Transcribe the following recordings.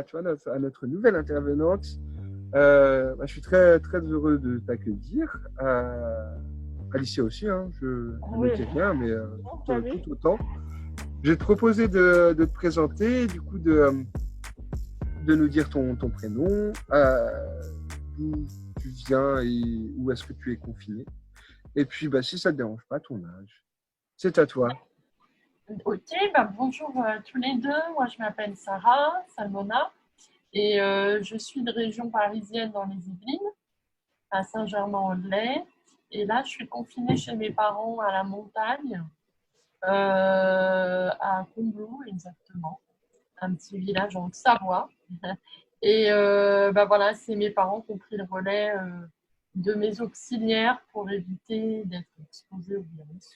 tu vois, à notre nouvelle intervenante. Je suis très, très heureux de t'accueillir. Alicia aussi, hein, je ne Oui, dis rien, mais salut. tout autant. Je vais te proposer de te présenter, du coup, de nous dire ton prénom, d'où tu viens et où est-ce que tu es confiné. Et puis, si ça ne te dérange pas, ton âge. C'est à toi. Ok, bonjour tous les deux. Moi, je m'appelle Sarah Salmona et je suis de région parisienne dans les Yvelines, à Saint-Germain-en-Laye. Et là, je suis confinée chez mes parents à la montagne, à Combloux exactement, un petit village en Savoie. Et voilà, c'est mes parents qui ont pris le relais de mes auxiliaires pour éviter d'être exposés au virus.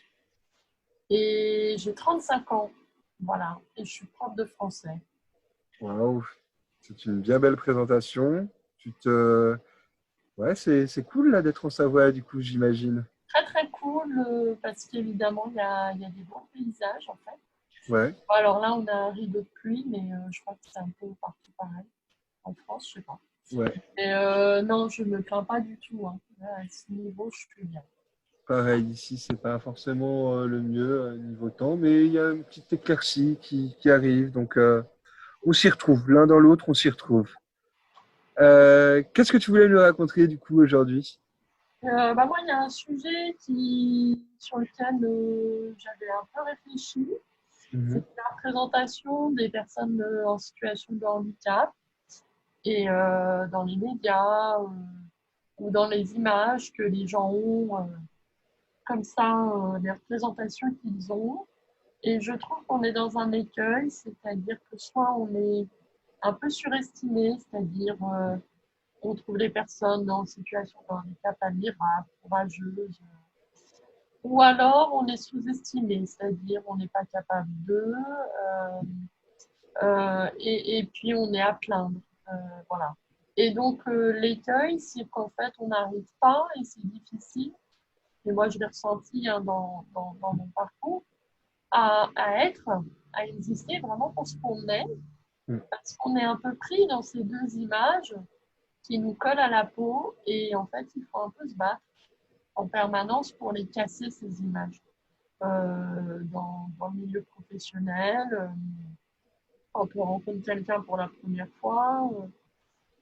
Et j'ai 35 ans, voilà, et je suis prof de français. Waouh, c'est une bien belle présentation. Tu te... Ouais, c'est cool là d'être en Savoie, du coup, j'imagine. Très très cool, parce qu'évidemment, il y a des beaux paysages en fait. Ouais, Bon, alors là, on a un rideau de pluie, mais je crois que c'est un peu partout pareil. En France, je sais pas. ouais. Mais non, je me plains pas du tout, hein. Là, à ce niveau, je suis bien. Pareil, ici, c'est pas forcément le mieux niveau temps, mais il y a une petite éclaircie qui arrive, donc on s'y retrouve. L'un dans l'autre, on s'y retrouve. Qu'est-ce que tu voulais nous raconter, du coup, aujourd'hui? Moi, il y a un sujet sur lequel j'avais un peu réfléchi. Mhm. C'est la représentation des personnes en situation de handicap. Et dans les médias ou dans les images que les gens ont, comme ça, les représentations qu'ils ont. Et je trouve qu'on est dans un écueil, c'est-à-dire que soit on est un peu surestimé, c'est-à-dire on trouve les personnes en situation de handicap admirables, courageuses, ou alors on est sous-estimé, c'est-à-dire on n'est pas capable d'eux, et puis on est à plaindre. Voilà. Et donc l'écueil, c'est qu'en fait on n'arrive pas, et c'est difficile, et moi je l'ai ressenti hein, dans mon parcours, à à exister vraiment pour ce qu'on est, Mhm. parce qu'on est un peu pris dans ces deux images qui nous collent à la peau, et en fait il faut un peu se battre en permanence pour les casser, ces images. Dans le milieu professionnel, quand on rencontre quelqu'un pour la première fois,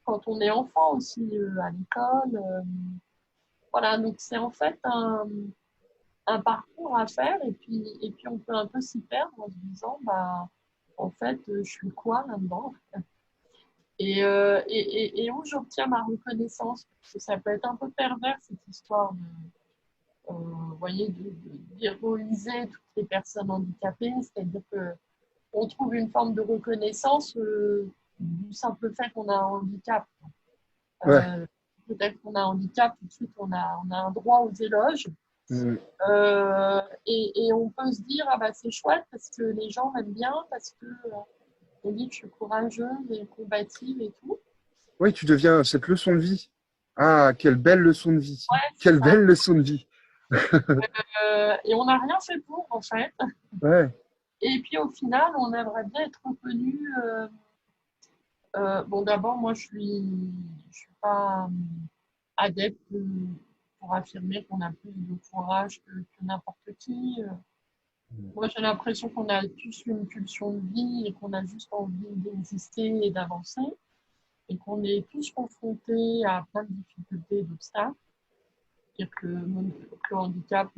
quand on est enfant aussi à l'école. Voilà, donc c'est en fait un parcours à faire, et puis on peut un peu s'y perdre en se disant, bah, en fait, je suis quoi là-dedans? Et où j'obtiens ma reconnaissance, parce que ça peut être un peu pervers cette histoire de, vous voyez, d'héroïser toutes les personnes handicapées, c'est-à-dire que on trouve une forme de reconnaissance du simple fait qu'on a un handicap. Ouais. Euh, Peut-être qu'on a un handicap, tout de suite on a un droit aux éloges. Mhm. Et on peut se dire, ah bah c'est chouette parce que les gens m'aiment bien, parce que on dit que je suis courageuse et combative et tout. Oui, tu deviens cette leçon de vie. Ah, quelle belle leçon de vie. Ouais, c'est Quelle ça. belle leçon de vie. Et on n'a rien fait pour, en fait. Ouais. Et puis au final, on aimerait bien être reconnu. Bon, d'abord, moi, je suis pas adepte pour affirmer qu'on a plus de courage que n'importe qui. Moi, j'ai l'impression qu'on a tous une pulsion de vie et qu'on a juste envie d'exister et d'avancer, et qu'on est tous confrontés à plein de difficultés et d'obstacles. C'est-à-dire que le handicap,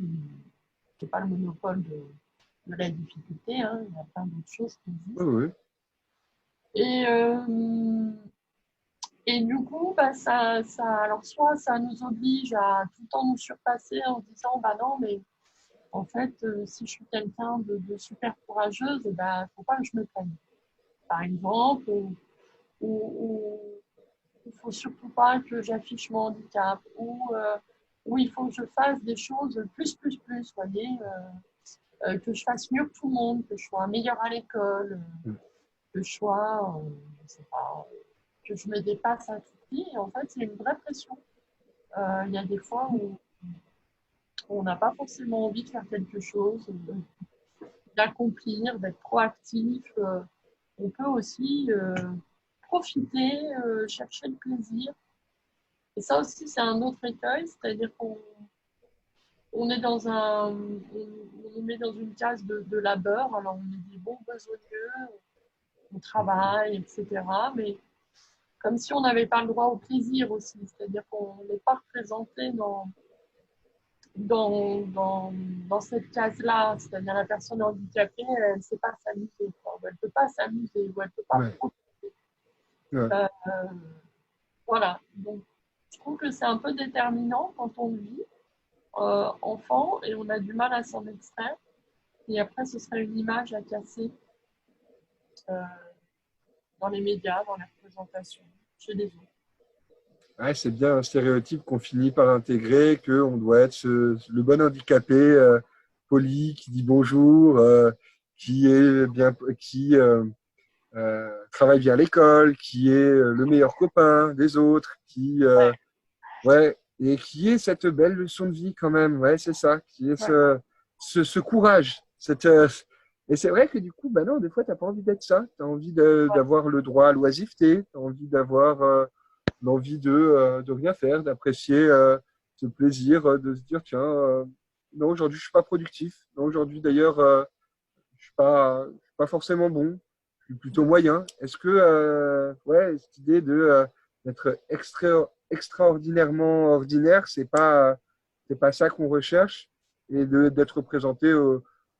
c'est pas le monopole de la difficulté, hein, il y a plein d'autres choses qui Ouais, existent. ouais. Et, et du coup, alors soit ça nous oblige à tout le temps nous surpasser en se disant, bah non, mais en fait, si je suis quelqu'un de super courageuse, il ne faut pas que je me plaigne, par exemple, ou il ne faut surtout pas que j'affiche mon handicap, ou il faut que je fasse des choses plus, vous voyez, que je fasse mieux que tout le monde, que je sois meilleure à l'école, Mhm. que je sois, je sais pas, que je me dépasse à tout prix. Et en fait, c'est une vraie pression. Il y a des fois où on n'a pas forcément envie de faire quelque chose, d'accomplir, d'être proactif. On peut aussi profiter, chercher le plaisir. Et ça aussi, c'est un autre écueil, c'est-à-dire qu'on est on nous met dans une case de labeur. Alors, on est des bons besogneux, on travaille, etc. Mais comme si on n'avait pas le droit au plaisir aussi, c'est-à-dire qu'on n'est pas représenté dans, dans, dans cette case-là, c'est-à-dire la personne handicapée, elle ne sait pas s'amuser, elle ne peut pas s'amuser, ou elle ne peut pas Ouais. profiter. Ouais. Euh, voilà, donc je trouve que c'est un peu déterminant quand on vit enfant et on a du mal à s'en extraire. Et après, ce serait une image à casser euh, dans les médias, dans les représentations, chez les autres. Ouais, c'est bien un stéréotype qu'on finit par intégrer, qu'on doit être le bon handicapé poli, qui dit bonjour, qui est bien, qui travaille bien à l'école, qui est le meilleur copain des autres, ouais, et qui est cette belle leçon de vie quand même. Ouais, c'est ça, qui est Ouais. ce courage. Et c'est vrai que du coup, bah non, des fois, t'as pas envie d'être ça. T'as envie d'avoir le droit à l'oisiveté, t'as envie d'avoir l'envie de rien faire, d'apprécier ce plaisir, de se dire, tiens, non, aujourd'hui, je suis pas productif. Non, aujourd'hui, d'ailleurs, je suis pas forcément bon. Je suis plutôt moyen. Est-ce que, ouais, cette idée d'être extraordinairement ordinaire, c'est pas ça qu'on recherche, et d'être représenté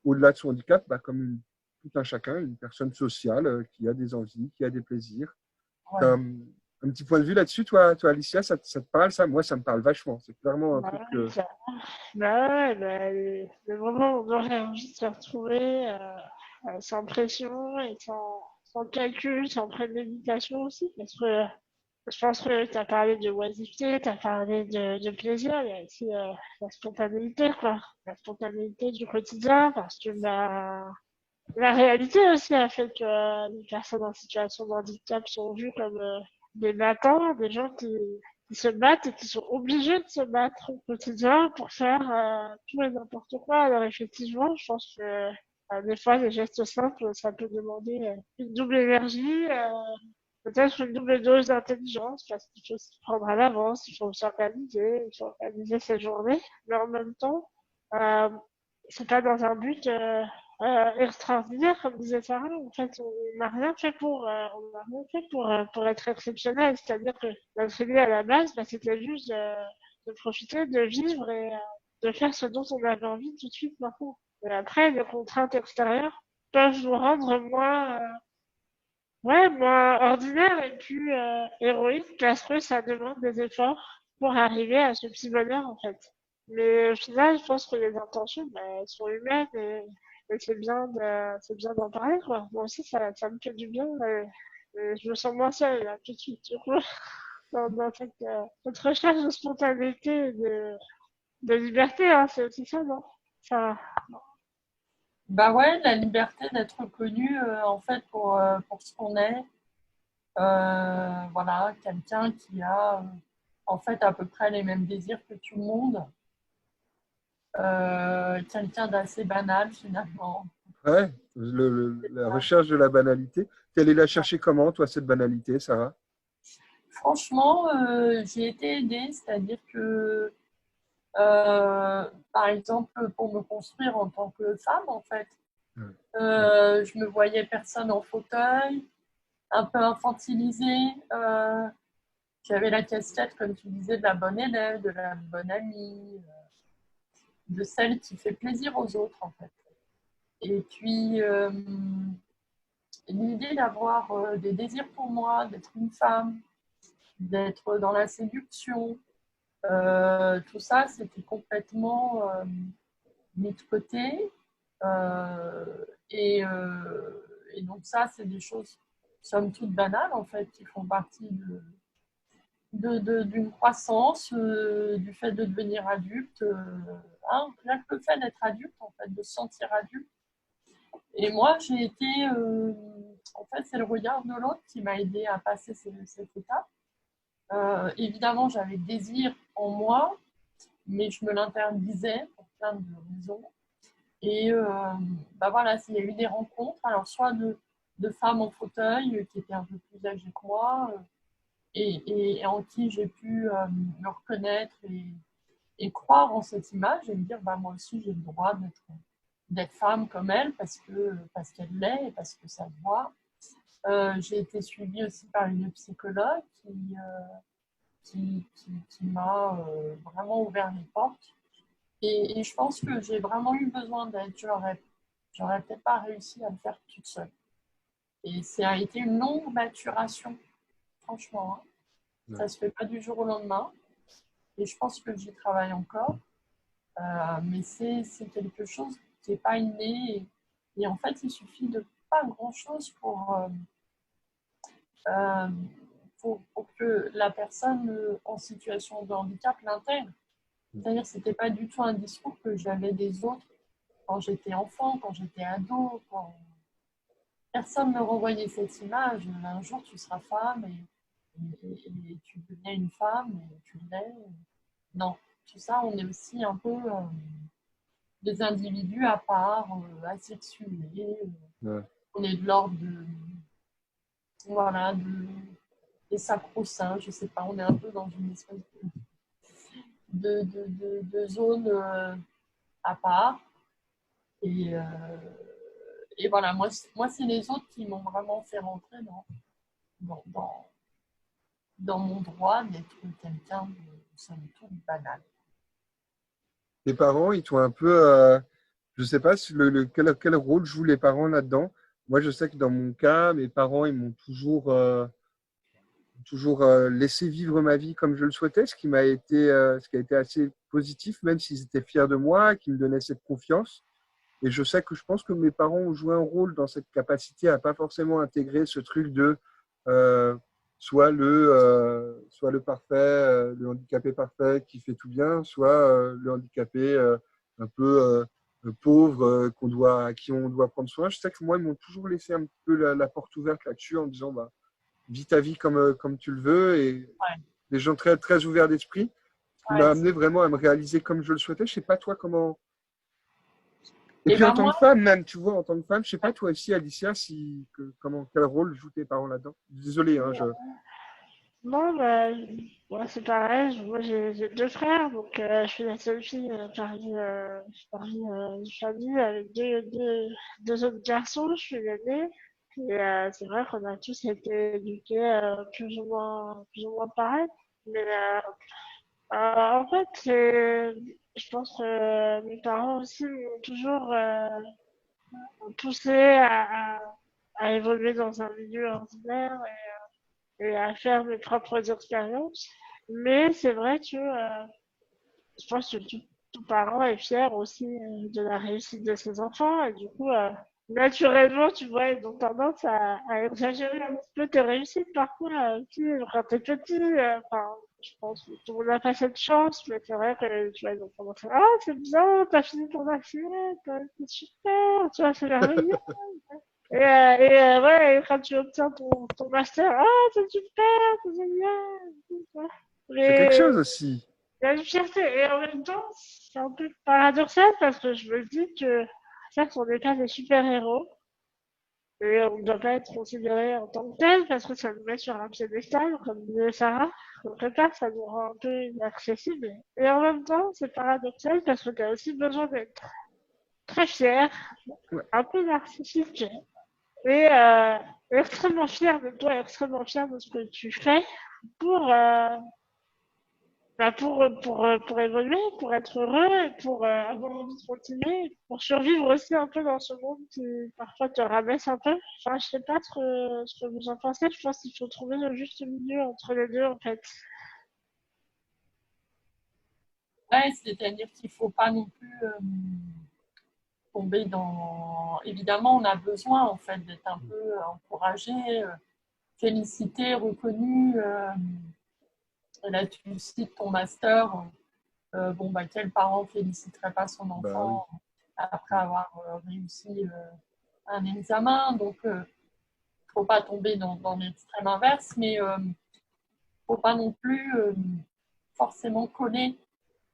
au-delà de son handicap, bah, comme tout un chacun, une personne sociale qui a des envies, qui a des plaisirs. Ouais. T'as un petit point de vue là-dessus, toi, Alicia, ça te parle, ça? Moi, ça me parle vachement. C'est clairement un truc que. Ça- ouais, le moment où on aurait envie de se retrouver sans pression et sans calcul, sans préméditation aussi, parce que je pense que tu as parlé de oisiveté, tu as parlé de plaisir, il y a aussi la spontanéité, quoi. La spontanéité du quotidien, parce que la réalité aussi a fait que les personnes en situation de handicap sont vues comme des battants, des gens qui se battent et qui sont obligés de se battre au quotidien pour faire tout et n'importe quoi. Alors effectivement, je pense que des fois, les gestes simples, ça peut demander une double énergie, peut-être une double dose d'intelligence, parce qu'il faut s'y prendre à l'avance, il faut organiser ses journées, mais en même temps, euh, c'est pas dans un but extraordinaire, comme disait Sarah. En fait, on n'a rien fait on n'a rien fait pour être exceptionnel. C'est-à-dire que notre idée à la base, bah, c'était juste de profiter, de vivre et de faire ce dont on avait envie tout de suite maintenant. Et après, les contraintes extérieures peuvent nous rendre moins ordinaires et plus héroïques parce que ça demande des efforts pour arriver à ce petit bonheur, en fait. Mais au final, je pense que les intentions, bah, elles sont humaines et c'est bien d'en parler, quoi. Moi aussi, ça me fait du bien et je me sens moins seule, là, tout de suite, du coup, dans cette recherche de spontanéité et de liberté, hein, c'est aussi ça, non? Ça, Bah ouais, la liberté d'être connu en fait pour ce qu'on est. Voilà, quelqu'un qui a en fait à peu près les mêmes désirs que tout le monde. Quelqu'un d'assez banal finalement. Ouais, la recherche de la banalité. Tu allée la chercher comment, toi, cette banalité, Sarah? Franchement, j'ai été aidée, c'est-à-dire que par exemple pour me construire en tant que femme en fait, Ouais. je me voyais personne en fauteuil, un peu infantilisée. J'avais la casquette, comme tu disais, de la bonne élève, de la bonne amie, de celle qui fait plaisir aux autres, en fait. Et puis, l'idée d'avoir des désirs pour moi, d'être une femme, d'être dans la séduction, tout ça, c'était complètement mis de côté. Euh, et, euh, et donc ça, c'est des choses, somme toute banales, en fait, qui font partie d'une croissance, du fait de devenir adulte, hein, rien que le fait d'être adulte, en fait, de se sentir adulte. Et moi, j'ai été, en fait, c'est le regard de l'autre qui m'a aidé à passer cette étape. Évidemment, j'avais le désir en moi, mais je me l'interdisais pour plein de raisons. Et bah voilà, il y a eu des rencontres, alors soit de femmes en fauteuil qui étaient un peu plus âgées que moi et en qui j'ai pu me reconnaître et croire en cette image et me dire, bah, moi aussi, j'ai le droit d'être femme comme elle parce qu'elle l'est et parce que ça se voit. J'ai été suivie aussi par une psychologue qui m'a vraiment ouvert les portes. Et je pense que j'ai vraiment eu besoin d'aide. J'aurais peut-être pas réussi à le faire toute seule. Et ça a été une longue maturation, franchement. Hein. Ouais. Ça se fait pas du jour au lendemain. Et je pense que j'y travaille encore. Mais c'est quelque chose qui n'est pas inné. Et en fait, il suffit de pas grand-chose euh, pour que la personne en situation de handicap l'intègre. C'est-à-dire que ce n'était pas du tout un discours que j'avais des autres quand j'étais enfant, quand j'étais ado, quand personne ne me renvoyait cette image. Un jour, tu seras femme et tu deviens une femme et tu l'es. Non, tout ça, on est aussi un peu des individus à part, asexués. Ouais. On est de l'ordre voilà, des sacro-saints, je sais pas, on est un peu dans une espèce de zone à part. Et, euh, et voilà, moi c'est les autres qui m'ont vraiment fait rentrer dans, dans, dans mon droit d'être quelqu'un de somme toute banal. Tes parents, ils t'ont un peu, je sais pas si quel rôle jouent les parents là-dedans. Moi, je sais que dans mon cas, mes parents, ils m'ont toujours laissé vivre ma vie comme je le souhaitais, ce qui a été assez positif, même s'ils étaient fiers de moi, qui me donnaient cette confiance. Et je sais que je pense que mes parents ont joué un rôle dans cette capacité à pas forcément intégrer ce truc de euh, soit le parfait, le handicapé parfait qui fait tout bien, soit le handicapé un peu pauvre à qui on doit prendre soin. Je sais que moi, ils m'ont toujours laissé un peu la porte ouverte là-dessus en disant bah, vis ta vie comme tu le veux et Ouais, des gens très, très ouverts d'esprit, ce qui m'a ouais, amené vraiment à me réaliser comme je le souhaitais. Je sais pas toi comment. Et et puis en ben tant moi, que femme, même, tu vois, en tant que femme, je sais pas toi aussi, Alicia, quel rôle jouent tes parents là-dedans. Désolé, hein, Non, bah, moi c'est pareil. Moi j'ai deux frères, donc je suis la seule fille parmi une famille avec deux autres garçons. Je suis l'aînée. Et c'est vrai qu'on a tous été éduqués plus ou moins pareil. Mais en fait, je pense que mes parents aussi m'ont toujours poussé à évoluer dans un milieu ordinaire et à faire mes propres expériences. Mais c'est vrai que je pense que tout parent est fier aussi de la réussite de ses enfants. Et du coup, naturellement, tu vois, ils ont tendance à exagérer un petit peu tes réussites parfois. Quand t'es petit, enfin, je pense que tout le monde n'a pas cette chance, mais c'est vrai que tu vois, ils ont tendance à ah, c'est bien, t'as fini ton assiette, c'est super, tu vois, c'est merveilleux. Ouais, et quand tu obtiens ton master, ah, c'est super, c'est génial. Tout ça. c'est quelque Mais chose aussi. il y a une fierté. Et en même temps, c'est un peu paradoxal parce que je me dis que, certes, on n'est pas des super-héros. Et on ne doit pas être considéré en tant que tel parce que ça nous met sur un piédestal, comme disait Sarah. Quelque part, ça nous rend un peu inaccessible. Et en même temps, c'est paradoxal parce que tu as aussi besoin d'être très fier, Ouais. un peu narcissique et extrêmement fier de toi, extrêmement fier de ce que tu fais pour, pour évoluer, pour être heureux, et pour avoir envie de continuer, pour survivre aussi un peu dans ce monde qui parfois te rabaisse un peu. Enfin, je sais pas ce que vous en pensez. Je pense qu'il faut trouver le juste milieu entre les deux, en fait. ouais, c'est-à-dire qu'il ne faut pas non plus tomber dans. Évidemment, on a besoin en fait d'être un peu encouragé, félicité, reconnu. Là, tu cites ton master. Bon, bah, quel parent féliciterait pas son Bah oui. enfant après avoir réussi un examen? Donc, il ne faut pas tomber dans l'extrême inverse, mais il ne faut pas non plus forcément coller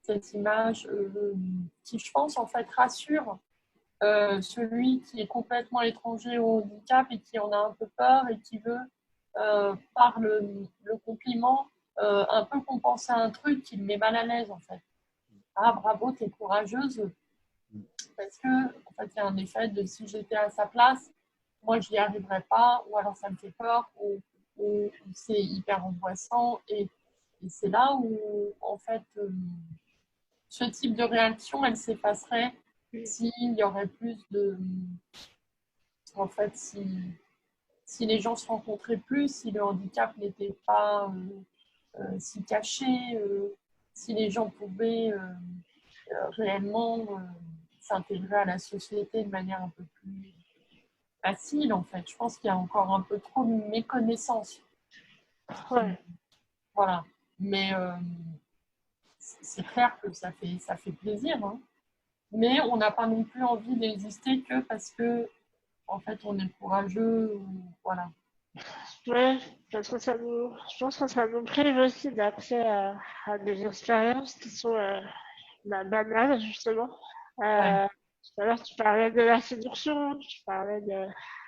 cette image qui, je pense, en fait, rassure celui qui est complètement étranger au handicap et qui en a un peu peur et qui veut, par le compliment, un peu compenser un truc qui le met mal à l'aise en fait. Ah, bravo, t'es courageuse. Parce que, en fait, il y a un effet de si j'étais à sa place, moi, je n'y arriverais pas, ou alors ça me fait peur, ou c'est hyper angoissant. Et c'est là où, en fait, ce type de réaction, elle s'effacerait s'il y aurait plus de. En fait, si les gens se rencontraient plus, si le handicap n'était pas si caché, si les gens pouvaient réellement s'intégrer à la société de manière un peu plus facile, en fait. Je pense qu'il y a encore un peu trop de méconnaissance. Ouais. Voilà. Mais c'est clair que ça fait plaisir. Hein. Mais on n'a pas non plus envie d'exister que parce que, en fait, on est courageux. Ou, voilà. Ouais, parce que je pense que ça nous prive aussi d'accès à des expériences qui sont banales, justement. Ouais, Tout à l'heure, tu parlais de la séduction, tu parlais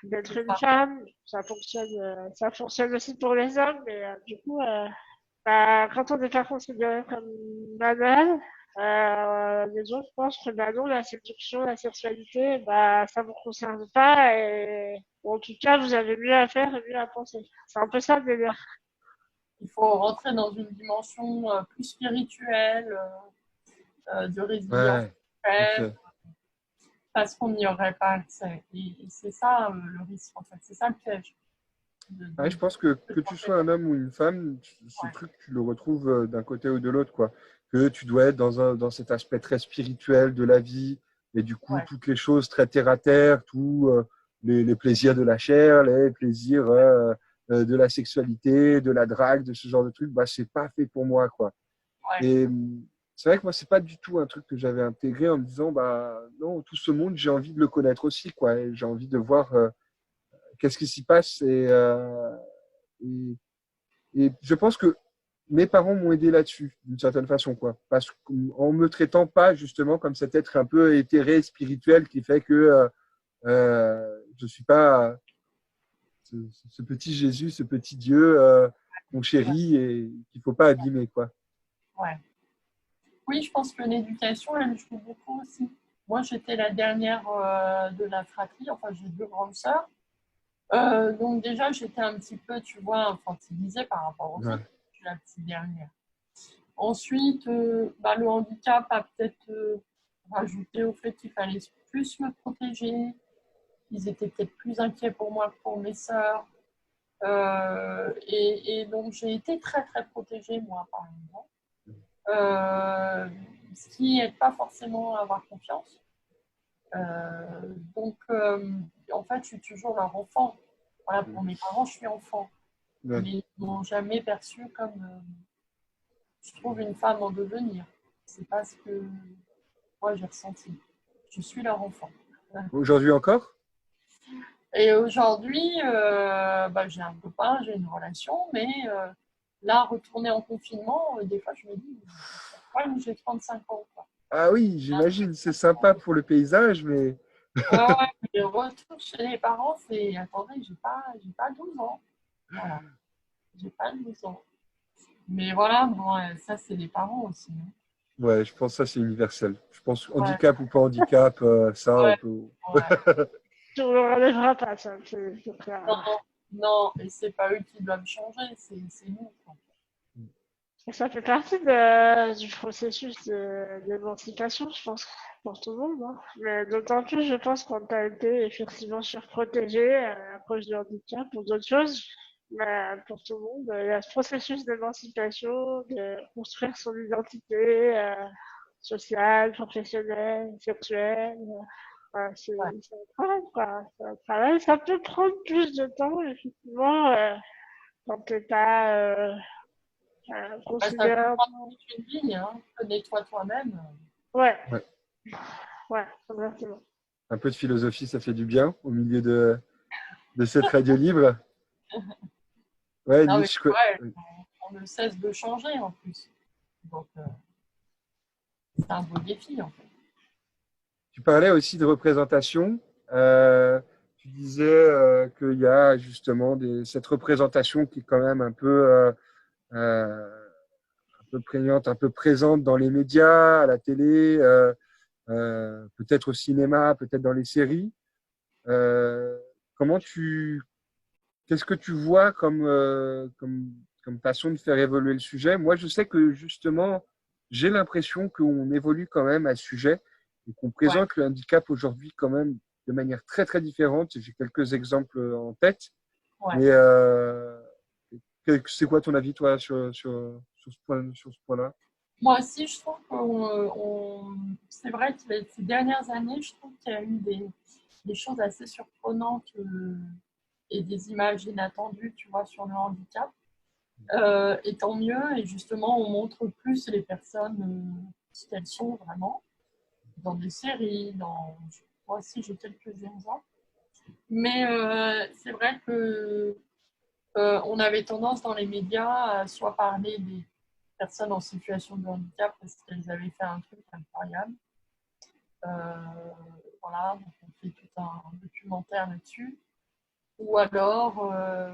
d'être c'est une ça. femme. Ça fonctionne aussi pour les hommes, mais du coup, bah, quand on n'est pas considéré comme banal, les autres pensent que bah non, la séduction, la sexualité, bah ça vous concerne pas et ou en tout cas vous avez mieux à faire et mieux à penser. C'est un peu ça le délire. Il faut rentrer dans une dimension plus spirituelle, de résilience Ouais, extrême, ok. parce qu'on n'y aurait pas accès. Et c'est ça le risque, en fait. C'est ça le piège. Ouais, je pense que tu sois un homme ou une femme, ce Ouais, truc, tu le retrouves d'un côté ou de l'autre, quoi. Que tu dois être dans cet aspect très spirituel de la vie, et du coup, ouais, toutes les choses très terre à terre, tous les plaisirs de la chair, les plaisirs de la sexualité, de la drague, de ce genre de trucs, bah, c'est pas fait pour moi, quoi. ouais. Et c'est vrai que moi, c'est pas du tout un truc que j'avais intégré en me disant, bah, non, tout ce monde, j'ai envie de le connaître aussi, quoi. Et j'ai envie de voir qu'est-ce qui s'y passe et, et je pense que mes parents m'ont aidé là-dessus, d'une certaine façon, quoi. Parce qu'en me traitant pas, justement, comme cet être un peu éthéré, spirituel, qui fait que je suis pas ce, ce petit Jésus, ce petit Dieu qu'on chérit et qu'il faut pas abîmer, quoi. Ouais. Oui, je pense que l'éducation, elle joue beaucoup aussi. Moi, j'étais la dernière de la fratrie, enfin, j'ai deux grandes sœurs. Donc, déjà, j'étais un petit peu, tu vois, infantilisée par rapport aux autres. Ouais. Je suis la petite dernière. Ensuite, bah, le handicap a peut-être rajouté au fait qu'il fallait plus me protéger. Ils étaient peut-être plus inquiets pour moi que pour mes sœurs. Et donc, j'ai été très, très protégée, moi, par exemple. Ce qui n'aide pas forcément à avoir confiance. Donc, en fait, je suis toujours leur enfant. Voilà, pour mes parents, je suis enfant. Ouais. Mais ils ne m'ont jamais perçue comme, je trouve, une femme en devenir. C'est pas ce que moi j'ai ressenti. Je suis leur enfant. Aujourd'hui encore? Et aujourd'hui, bah, j'ai un copain, j'ai une relation, mais là, retourner en confinement, des fois, je me dis, pourquoi j'ai 35 ans, quoi. Ah oui, j'imagine, c'est sympa pour le paysage, mais Ouais, ouais, le retour chez les parents, c'est attendez, j'ai pas 12 ans. Voilà, j'ai pas 12 ans. Mais voilà, bon, ça, c'est les parents aussi. Hein. ouais, je pense que ça c'est universel. Je pense Ouais, handicap ou pas handicap, ça on ouais, peut. ouais. Tu ne le relèveras pas, ça, c'est Non, clair. non, et c'est pas eux qui doivent changer, c'est nous. Quoi. Et ça fait partie du processus d'émancipation, je pense, pour tout le monde. Hein. Mais d'autant plus, je pense, quand tu as été effectivement surprotégé à cause du handicap ou d'autres choses. Mais pour tout le monde, il y a ce processus d'émancipation, de construire son identité sociale, professionnelle, sexuelle. Ouais. C'est un travail, quoi. C'est un travail. Ça peut prendre plus de temps, effectivement, quand tu n'es pas Bah, ça peut considérable. prendre toute une vie, hein. Connais-toi toi-même. Ouais, Ouais. ouais, exactement. Un peu de philosophie, ça fait du bien au milieu de cette radio libre. Ouais, Non, mais Nietzsche. ouais, on ne cesse de changer en plus. Donc, c'est un beau défi, en fait. Tu parlais aussi de représentation. Tu disais qu'il y a justement cette représentation qui est quand même un peu prégnante, un peu présente dans les médias, à la télé, peut-être au cinéma, peut-être dans les séries. Euh, comment tu, qu'est-ce que tu vois comme façon de faire évoluer le sujet? Moi, je sais que justement, j'ai l'impression qu'on évolue quand même à ce sujet et qu'on Ouais, présente le handicap aujourd'hui quand même de manière très très différente. J'ai quelques exemples en tête, ouais. mais c'est quoi ton avis toi sur sur ce point-là? Moi aussi, je trouve que c'est vrai que ces dernières années, je trouve qu'il y a eu des choses assez surprenantes et des images inattendues, tu vois, sur le handicap. Et tant mieux, et justement, on montre plus les personnes ce qu'elles sont vraiment, dans des séries, moi aussi j'ai quelques exemples. Mais c'est vrai que on avait tendance dans les médias à soit parler des personnes en situation de handicap parce qu'elles avaient fait un truc incroyable. Euh, voilà, donc on fait tout un documentaire là-dessus. Ou alors, euh,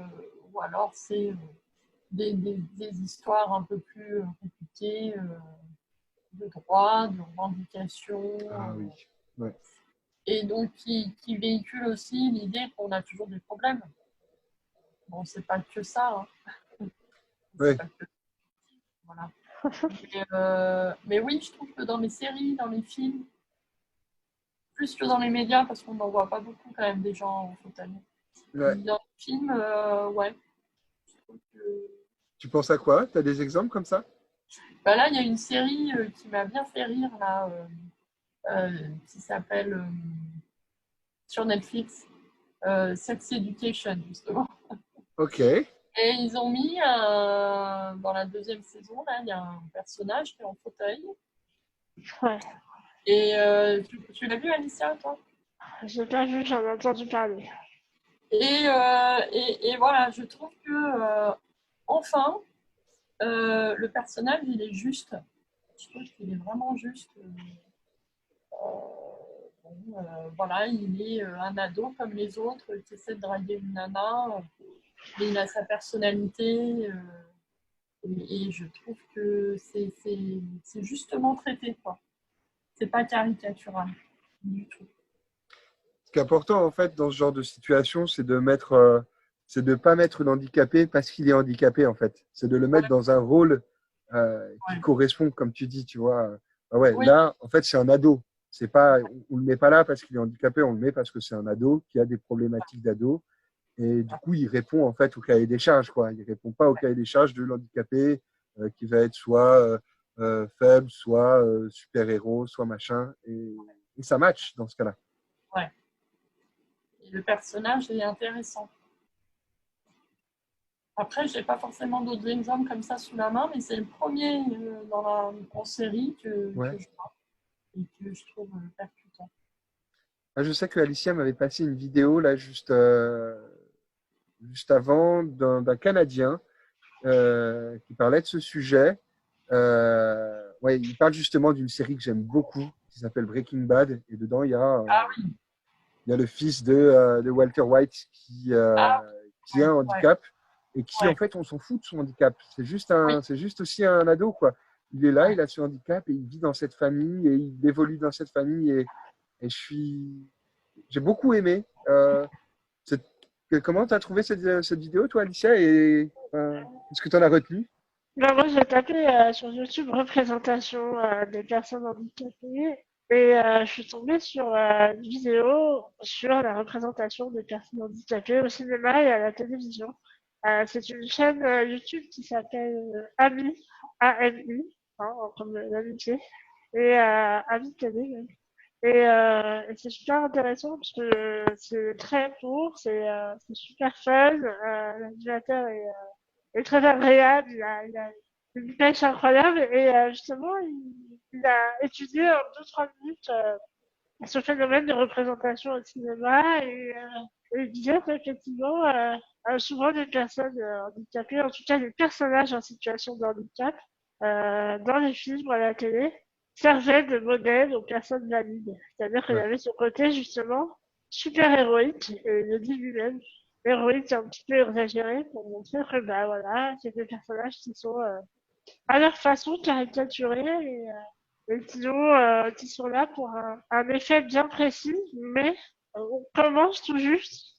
ou alors c'est des histoires un peu plus compliquées de droit, de revendication, Ah oui, ouais, et donc qui véhiculent aussi l'idée qu'on a toujours des problèmes. Bon, c'est pas que ça, hein. C'est ouais. pas que voilà. Mais oui, je trouve que dans les séries, dans les films, plus que dans les médias, parce qu'on n'en voit pas beaucoup quand même des gens en fauteuil. Ouais. Dans les films, ouais, je trouve que... Tu penses à quoi? Tu as des exemples comme ça? Bah là, il y a une série qui m'a bien fait rire, là, qui s'appelle sur Netflix, Sex Education, justement. Ok. Et ils ont mis, dans la deuxième saison, là, il y a un personnage qui est en fauteuil. Ouais, Et tu l'as vu, Alicia, toi? j'ai pas vu, j'en ai entendu parler. Et voilà, je trouve que, enfin, le personnage, il est juste. Je trouve qu'il est vraiment juste. Bon, voilà, il est un ado comme les autres qui essaie de draguer une nana, mais il a sa personnalité. Et je trouve que c'est justement traité, quoi. C'est pas caricatural du tout. Ce qui est important, en fait, dans ce genre de situation, c'est de pas mettre l'handicapé parce qu'il est handicapé, en fait. C'est de le Ouais, mettre dans un rôle qui ouais. correspond, comme tu dis, tu vois. Ah ouais, Oui, là, en fait, c'est un ado. C'est pas, on le met pas là parce qu'il est handicapé, on le met parce que c'est un ado qui a des problématiques d'ado. Et du coup, il répond, en fait, au cahier des charges, quoi. Il répond pas au cahier des charges de l'handicapé qui va être soit faible, soit super-héros, soit machin. Et ça match dans ce cas-là. ouais. Et le personnage est intéressant. Après, je n'ai pas forcément d'autres exemples comme ça sous la main, mais c'est le premier en série Ouais. que je vois et que je trouve percutant. Ah, je sais que Alicia m'avait passé une vidéo là juste avant d'un Canadien qui parlait de ce sujet. Ouais, il parle justement d'une série que j'aime beaucoup qui s'appelle Breaking Bad et dedans Ah il y a le fils de Walter White ah qui a un ouais, handicap et qui en ouais, fait on s'en fout de son handicap. oui, C'est juste aussi un ado quoi. Il est là, ouais. il a ce handicap et il vit dans cette famille et il évolue dans cette famille et j'ai beaucoup aimé. Cette- comment tu as trouvé cette vidéo, toi, Alicia, et qu'est-ce que tu en as retenu? Là, moi, j'ai tapé sur YouTube représentation des personnes handicapées et je suis tombée sur une vidéo sur la représentation des personnes handicapées au cinéma et à la télévision. C'est une chaîne YouTube qui s'appelle AMI, AMI, hein, comme l'amitié, et AMI TV. Même. Et c'est super intéressant parce que c'est très court, c'est super fun, l'animateur est très agréable, il a une pêche incroyable et justement, il a étudié en 2-3 minutes ce phénomène de représentation au cinéma et il disait qu'effectivement, souvent les personnes handicapées, en tout cas les personnages en situation de handicap, dans les films ou à la télé, servait de modèle aux personnes valides. C'est-à-dire qu'il y Ouais. avait ce côté, justement, super héroïque, et il le dit lui-même, héroïque un petit peu exagéré pour montrer que, bah voilà, c'est des personnages qui sont à leur façon caricaturés et qui sont là pour un effet bien précis, mais on commence tout juste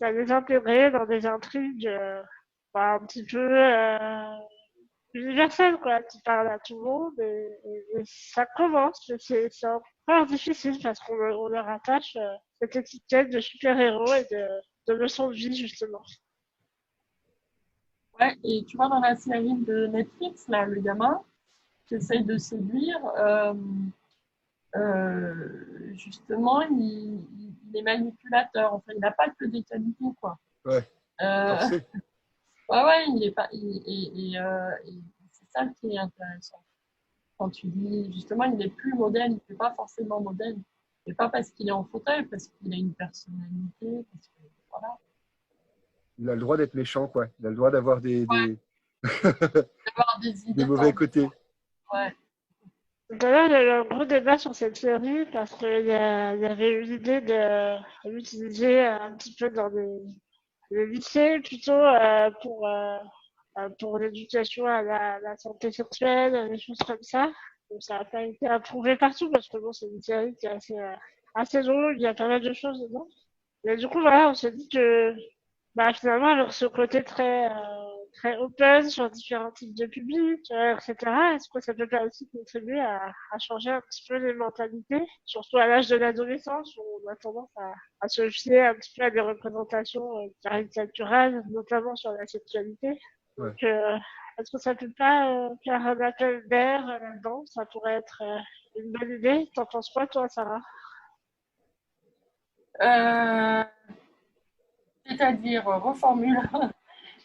à les intégrer dans des intrigues bah, un petit peu universelles, quoi, qui parlent à tout le monde et ça commence, mais c'est encore difficile parce on leur attache cette étiquette de super-héros et de leçons de vie, justement. Ouais, et tu vois, dans la série de Netflix, là, le gamin qui essaye de séduire, justement, il est manipulateur. Enfin, il n'a pas que des qualités, quoi. Ouais, Euh, forcé. ouais, ouais, il est pas, et c'est ça qui est intéressant. Quand tu dis, justement, il n'est plus modèle, il ne fait pas forcément modèle. C'est pas parce qu'il est en fauteuil, parce qu'il a une personnalité, parce que, voilà. Il a le droit d'être méchant, quoi. Il a le droit d'avoir Ouais, d'avoir des des idées de mauvais temps. côtés. Ouais, D'ailleurs, il y a eu un gros débat sur cette série parce il y avait eu l'idée de l'utiliser un petit peu dans les lycées, plutôt pour l'éducation à la santé sexuelle, des choses comme ça. Donc, ça n'a pas été approuvé partout parce que bon, c'est une série qui est assez longue, il y a pas mal de choses dedans. Mais du coup, voilà, on s'est dit que bah, finalement, alors ce côté très open sur différents types de publics, etc., est-ce que ça peut pas aussi contribuer à changer un petit peu les mentalités, surtout à l'âge de l'adolescence, où on a tendance à se fier un petit peu à des représentations caricaturales, notamment sur la sexualité. Ouais. Donc, est-ce que ça peut pas faire un appel d'air là-dedans? Ça pourrait être une bonne idée. T'en penses quoi, toi, Sarah? Euh, c'est-à-dire, reformule.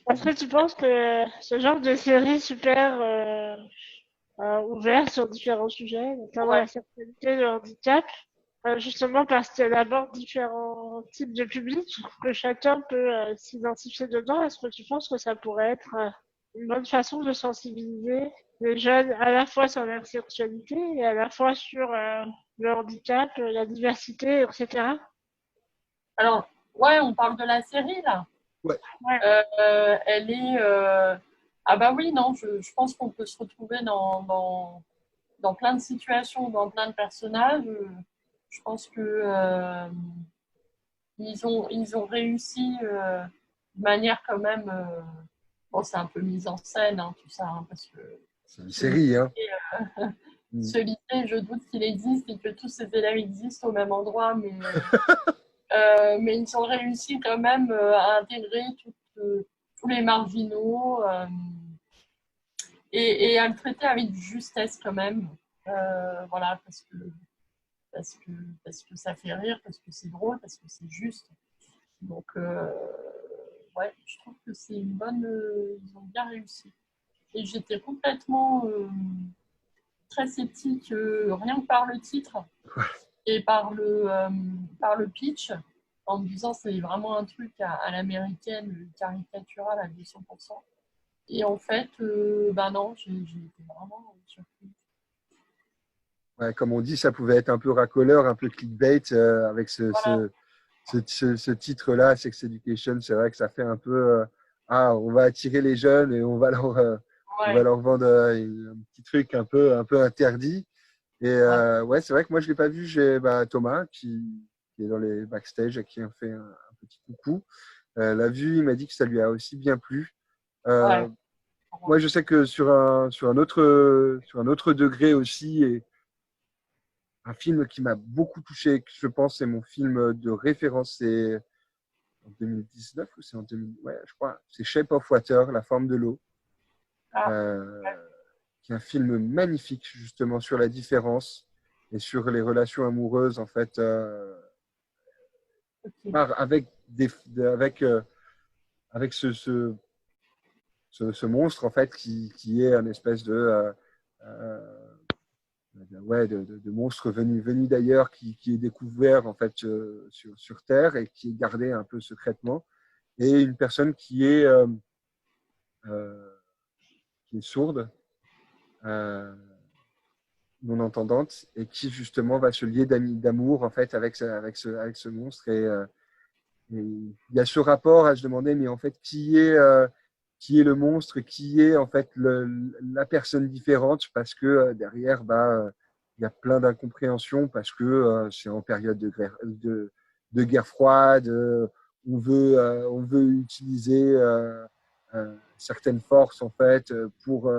Est-ce que tu penses que ce genre de série super ouverte sur différents sujets, notamment Ouais. la sexualité, le handicap, justement parce qu'elle aborde différents types de publics, que chacun peut s'identifier dedans, est-ce que tu penses que ça pourrait être une bonne façon de sensibiliser les jeunes à la fois sur leur sexualité et à la fois sur le handicap, la diversité, etc. Alors, ouais, on parle de la série, là. Ouais. Ouais. Elle est. Ah, bah oui, non, je pense qu'on peut se retrouver dans plein de situations, dans plein de personnages. Je pense que ils ont réussi de manière quand même. Bon, c'est un peu mise en scène, hein, tout ça, hein, parce que C'est une ce lycée, série, hein. ce lycée, je doute qu'il existe et que tous ces élèves existent au même endroit, mais ils ont réussi quand même à intégrer tous les marginaux et à le traiter avec justesse quand même. Voilà, parce que, parce que ça fait rire, parce que c'est drôle, parce que c'est juste. Donc, ouais, je trouve que c'est une bonne. Ils ont bien réussi. Et j'étais complètement très sceptique, rien que par le titre et par le pitch, en me disant c'est vraiment un truc à l'américaine, caricatural à 200%. Et en fait, ben non, j'ai été vraiment surprise. Ouais, comme on dit, ça pouvait être un peu racoleur, un peu clickbait avec Voilà, ce titre-là, Sex Education. C'est vrai que ça fait un peu ah, on va attirer les jeunes et on va ouais, leur vendre un petit truc un peu interdit. Et ouais, ouais, c'est vrai que moi, je ne l'ai pas vu. J'ai bah, Thomas qui est dans les backstage, à qui on fait un petit coucou. L'a vu, il m'a dit que ça lui a aussi bien plu. ouais. Euh, moi, je sais que sur un autre degré aussi, et un film qui m'a beaucoup touché, que je pense c'est mon film de référence, c'est en 2019 ou c'est en 2000, ouais, je crois, c'est Shape of Water, La forme de l'eau, Ah, euh, ouais, qui est un film magnifique justement sur la différence et sur les relations amoureuses en fait, ok. avec avec ce monstre en fait qui est un espèce euh, ouais, de monstres venus d'ailleurs qui est découvert en fait sur Terre et qui est gardé un peu secrètement, et une personne euh, qui est sourde, euh, non-entendante et qui justement va se lier d'amour en fait avec ce monstre. Et il y a ce rapport à se demander, mais en fait, qui est le monstre, qui est en fait la personne différente, parce que derrière, il y a plein d'incompréhensions, parce que c'est en période de guerre froide, on veut utiliser certaines forces en fait pour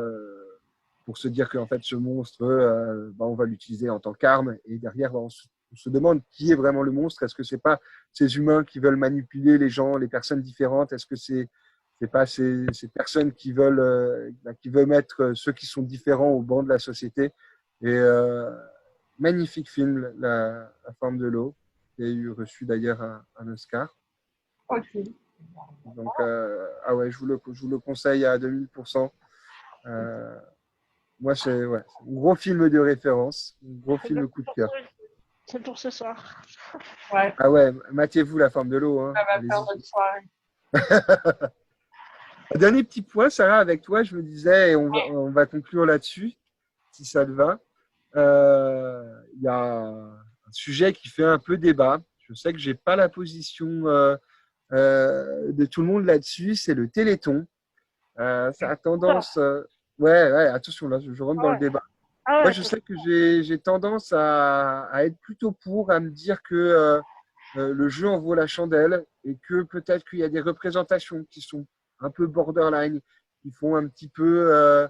se dire qu'en fait ce monstre, on va l'utiliser en tant qu'arme, et derrière, on se demande qui est vraiment le monstre. Est-ce que c'est pas ces humains qui veulent manipuler les gens, les personnes différentes? Est-ce que c'est pas ces personnes qui veulent mettre ceux qui sont différents au banc de la société? Et magnifique film, la forme de l'eau, qui a eu reçu d'ailleurs un Oscar. Ok. Donc, ah ouais, je vous le conseille à 2000%. Moi, c'est ouais, un gros film de référence, un gros film coup de cœur. C'est pour ce soir. Ouais, Ah ouais, matez-vous la forme de l'eau. Hein. ça va faire Allez-y. notre soirée. Un dernier petit point, Sarah, avec toi, je me disais, et on va conclure là-dessus, si ça te va. Il y a un sujet qui fait un peu débat. Je sais que j'ai pas la position de tout le monde là-dessus, c'est le Téléthon. Ça a tendance. Ouais, attention, là, je rentre Ah dans le ouais. débat. Ah Moi, ouais, je sais que j'ai tendance à être plutôt pour, à me dire que le jeu en vaut la chandelle et que peut-être qu'il y a des représentations qui sont un peu borderline, qui font un petit peu,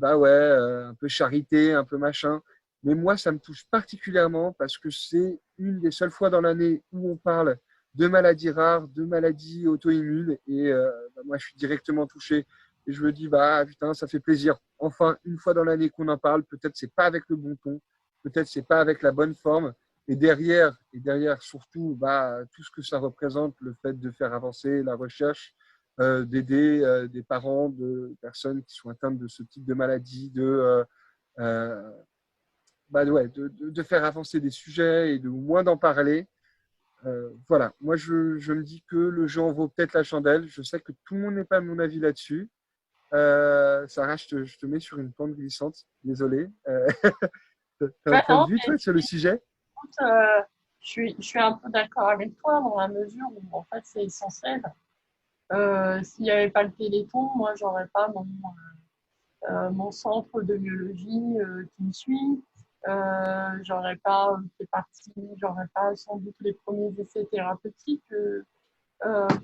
un peu charité, un peu machin. Mais moi, ça me touche particulièrement parce que c'est une des seules fois dans l'année où on parle de maladies rares, de maladies auto-immunes. Et moi, je suis directement touché. Et je me dis, bah putain, ça fait plaisir. Enfin, une fois dans l'année qu'on en parle, peut-être c'est pas avec le bon ton, peut-être c'est pas avec la bonne forme. Et derrière surtout, tout ce que ça représente, le fait de faire avancer la recherche, d'aider des parents de personnes qui sont atteintes de ce type de maladie, euh, de faire avancer des sujets et de moins d'en parler. Voilà, moi je me dis que le jeu en vaut peut-être la chandelle. Je sais que tout le monde n'est pas à mon avis là-dessus. Sarah, je te mets sur une pente glissante. Désolé. T'as un Bah point de non, vue, mais toi, sur le sujet? écoute, je suis un peu d'accord avec toi dans la mesure où en fait c'est essentiel. S'il n'y avait pas le Téléthon, moi j'aurais pas mon centre de biologie qui me suit. J'aurais pas fait partie, j'aurais pas sans doute les premiers essais thérapeutiques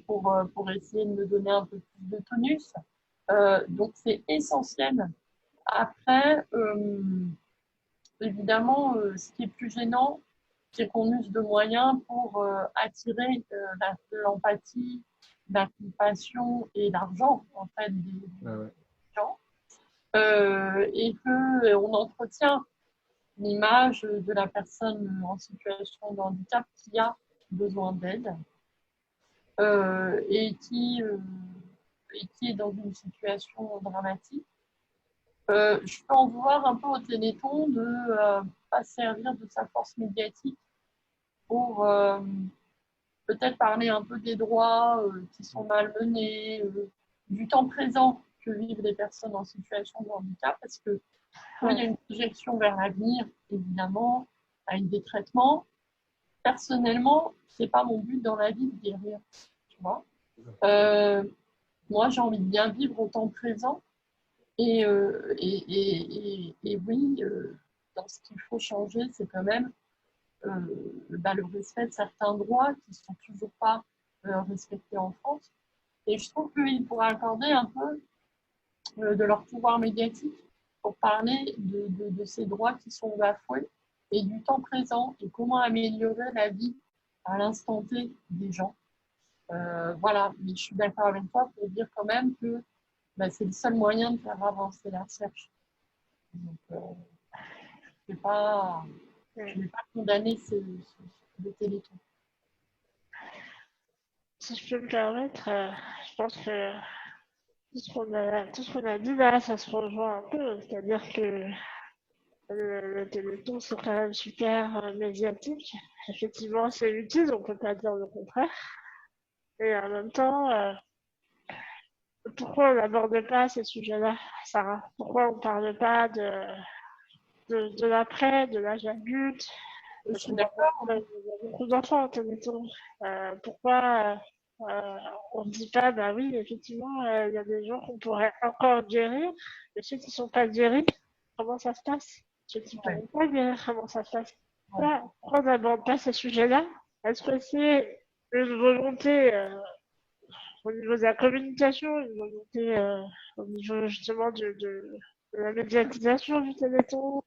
pour essayer de me donner un peu plus de tonus. Donc c'est essentiel. Après, évidemment, ce qui est plus gênant, c'est qu'on use de moyens pour attirer l'empathie, la compassion et l'argent en fait des Ah ouais. gens, et que on entretient l'image de la personne en situation de handicap qui a besoin d'aide euh, et qui euh, et qui est dans une situation dramatique. Je peux en vouloir un peu au Téléthon de pas servir de sa force médiatique pour peut-être parler un peu des droits qui sont malmenés, du temps présent que vivent les personnes en situation de handicap, parce que oui, il y a une projection vers l'avenir, évidemment, avec des traitements. Personnellement, c'est pas mon but dans la vie de guérir, tu vois. Euh, Moi, j'ai envie de bien vivre au temps présent. Et oui, dans ce qu'il faut changer, c'est quand même le respect de certains droits qui ne sont toujours pas respectés en France. Et je trouve qu'il pourrait accorder un peu de leur pouvoir médiatique pour parler de ces droits qui sont bafoués et du temps présent et comment améliorer la vie à l'instant T des gens. Voilà, mais je suis d'accord avec toi pour dire quand même que c'est le seul moyen de faire avancer la recherche. Donc, je ne vais pas condamner le Téléthon. si je peux me permettre, je pense que tout ce qu'on a dit là, ça se rejoint un peu. C'est-à-dire que le Téléthon, c'est quand même super médiatique. Effectivement, c'est utile, on peut pas dire le contraire. Et en même temps, pourquoi on n'aborde pas ces sujets-là, Sarah? Pourquoi on parle pas de de l'après, de l'âge adulte. Je Parce suis qu'il y a d'accord. il y a beaucoup d'enfants en Téléthon. Pourquoi on ne dit pas, bah oui, effectivement, il y a des gens qu'on pourrait encore guérir, mais ceux qui ne sont pas guéris, comment ça se passe? Ceux qui ne Ouais, pourront pas guérir, comment ça se passe? ouais. Pourquoi on n'aborde pas ces sujets-là? Est-ce que c'est une volonté au niveau de la communication, une volonté au niveau justement de la médiatisation du Téléthon?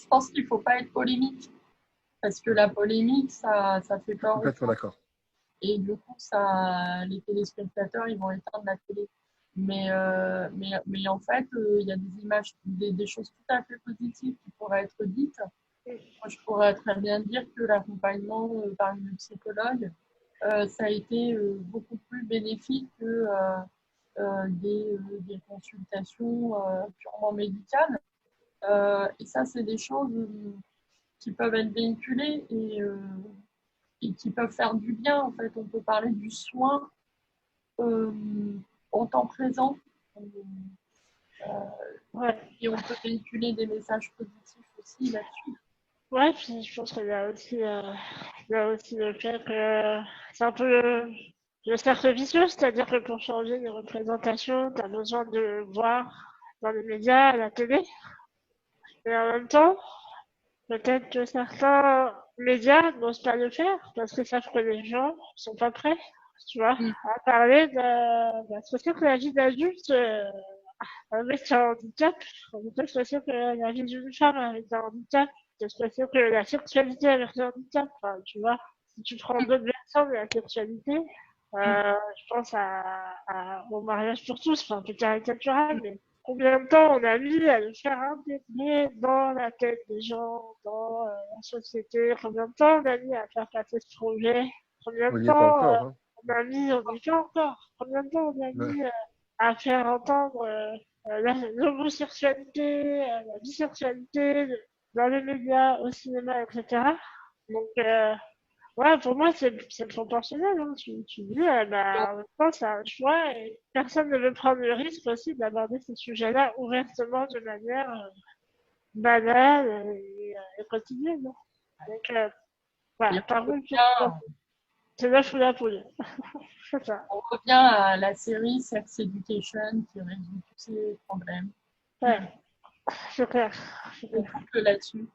Je pense qu'il ne faut pas être polémique, parce que la polémique, ça fait peur aux Complètement gens. d'accord. Et du coup, les téléspectateurs, ils vont éteindre la télé. Mais en fait, il y a des images, des choses tout à fait positives qui pourraient être dites. Moi, je pourrais très bien dire que l'accompagnement par une psychologue, ça a été beaucoup plus bénéfique que des consultations purement médicales. Et ça, c'est des choses qui peuvent être véhiculées et qui peuvent faire du bien. En fait, on peut parler du soin euh, en temps présent. Ouais. Et on peut véhiculer des messages positifs aussi là-dessus. Ouais, puis je pense qu'il y a aussi le fait que c'est un peu le cercle vicieux, c'est-à-dire que pour changer les représentations, tu as besoin de voir dans les médias, à la télé, et en même temps, peut-être que certains médias n'osent pas le faire parce qu'ils savent que les gens sont pas prêts, tu vois, Mm. à parler c'est sûr que la vie d'adulte avec un handicap, on peut se passer que la vie d'une femme avec un handicap, c'est se passer que la sexualité avec un handicap, enfin, tu vois, si tu prends d'autres versions de la sexualité, Mm. je pense au mariage pour tous, enfin, un peu caricatural, mais combien de temps on a mis à le faire intégrer dans la tête des gens, dans la société, combien de temps on a mis à faire passer ce projet, combien On de n'y est pas temps encore, hein. on y fait encore, combien de temps on a Ouais. mis à faire entendre l'homosexualité, la bisexualité dans les médias, au cinéma, etc. Donc, ouais, pour moi, c'est proportionnel. Hein. Tu dis, bah, en même temps, c'est un choix et personne ne veut prendre le risque aussi d'aborder ces sujets-là ouvertement de manière banale et quotidienne. Hein. Donc, Et voilà, par contre, revient, c'est l'œuf ou la poule. C'est ça. on revient à la série Sex Education qui résout tous ces problèmes. Ouais, c'est clair. C'est On clair. boucle là-dessus.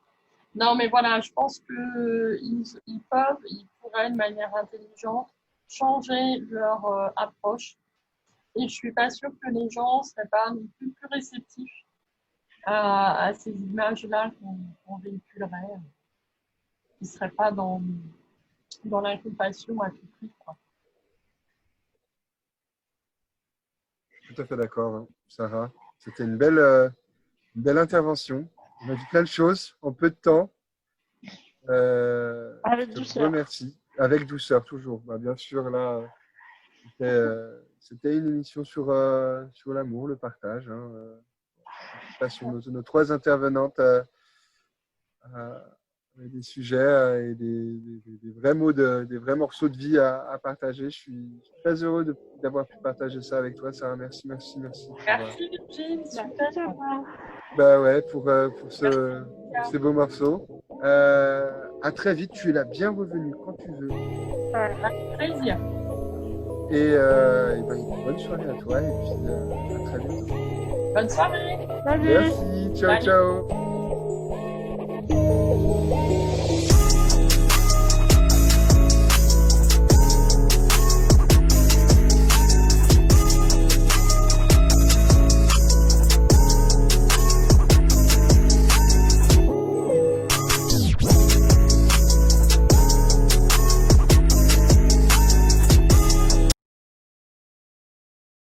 Non, mais voilà, je pense ils pourraient de manière intelligente changer leur approche. Et je suis pas sûre que les gens seraient pas non plus réceptifs à ces images-là qu'on véhiculerait. Ils seraient pas dans l'incompassion à tout prix, quoi. Tout à fait d'accord, hein, Sarah. C'était une belle intervention. On a dit plein de choses en peu de temps. Avec Je te douceur. remercie. Avec douceur, toujours. Bah, bien sûr, là, c'était une émission sur l'amour, le partage. Hein, sur nos trois intervenantes avec des sujets et des vrais mots, des vrais morceaux de vie à partager. Je suis très heureux d'avoir pu partager ça avec toi, Sarah. Merci, merci, merci. Merci Virginie, super. Merci, Bah ouais, pour Merci. ces beaux morceaux. À très vite, tu es la bienvenue quand tu veux. Avec plaisir. Et ben, bonne soirée à toi et puis à très bientôt. Bonne soirée. Salut. Merci, ciao, Salut. ciao.